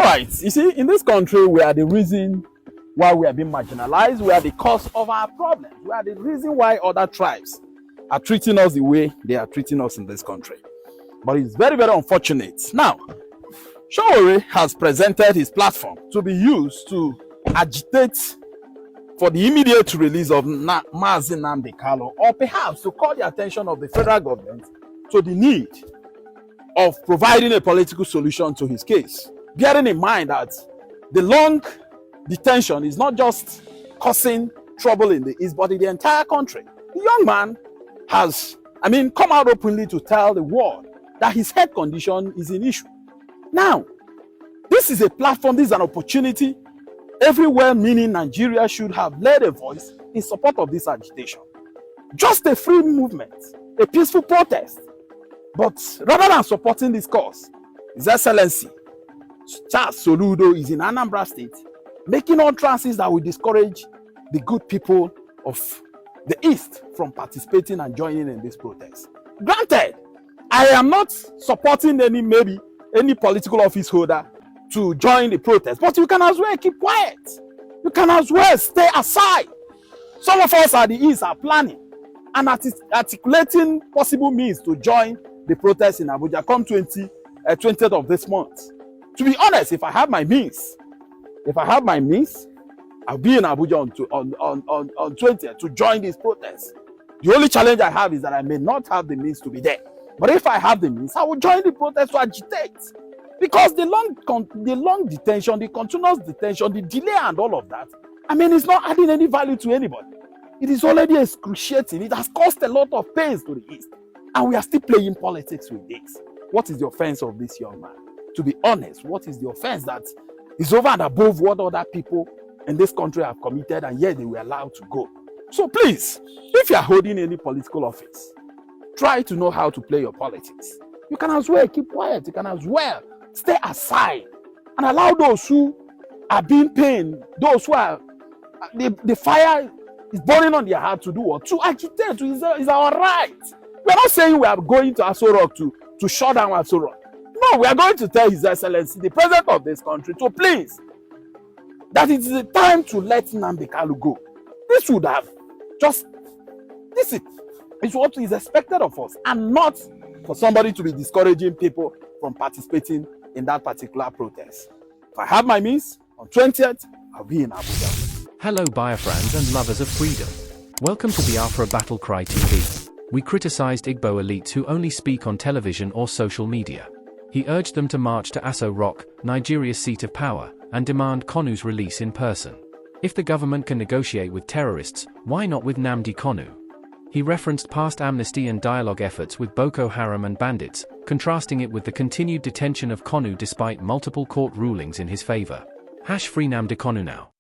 right, you see, in this country, we are the reason why we are being marginalized. We are the cause of our problems. We are the reason why other tribes are treating us the way they are treating us in this country. But it's very, very unfortunate. Now, Sowore has presented his platform to be used to agitate for the immediate release of Mazi Nnamdi Kanu, or perhaps to call the attention of the federal government to the need of providing a political solution to his case, bearing in mind that the long detention is not just causing trouble in the East, but in the entire country. The young man has, come out openly to tell the world that his health condition is an issue. Now, this is a platform, this is an opportunity. Every well-meaning Nigeria should have led a voice in support of this agitation. Just a free movement, a peaceful protest. But rather than supporting this cause, His Excellency Charles Soludo is in Anambra State, making utterances that will discourage the good people of the East from participating and joining in this protest. Granted, I am not supporting any political office holder to join the protest, but you can as well keep quiet. You can as well stay aside. Some of us at the East are planning and articulating possible means to join the protest in Abuja come 20th of this month. To be honest, if I have my means, I'll be in Abuja on 20th to join this protest. The only challenge I have is that I may not have the means to be there. But if I have the means, I will join the protest to agitate. Because the long detention, the continuous detention, the delay and all of that, it's not adding any value to anybody. It is already excruciating. It has caused a lot of pain to the East. And we are still playing politics with this. What is the offense of this young man? To be honest, what is the offense that is over and above what other people in this country have committed, and yet they were allowed to go? So please, if you are holding any political office, try to know how to play your politics. You can as well keep quiet. You can as well stay aside and allow those who are being pained, those who are, the fire is burning on their heart to do what? To agitate. Is our right. We are not saying we are going to Aso Rock to shut down Aso Rock. No, we are going to tell His Excellency, the President of this country, to please, that it is the time to let Nnamdi Kanu go. This would have just, this is what is expected of us, and not for somebody to be discouraging people from participating in that particular protest. If I have my means, on 20th, I'll be in Abuja. Hello Biafrans and lovers of freedom. Welcome to Biafra Battle Cry TV. We criticized Igbo elites who only speak on television or social media. He urged them to march to Aso Rock, Nigeria's seat of power, and demand Kanu's release in person. If the government can negotiate with terrorists, why not with Nnamdi Kanu? He referenced past amnesty and dialogue efforts with Boko Haram and bandits, contrasting it with the continued detention of Kanu despite multiple court rulings in his favor. #Free Nnamdi Kanu now.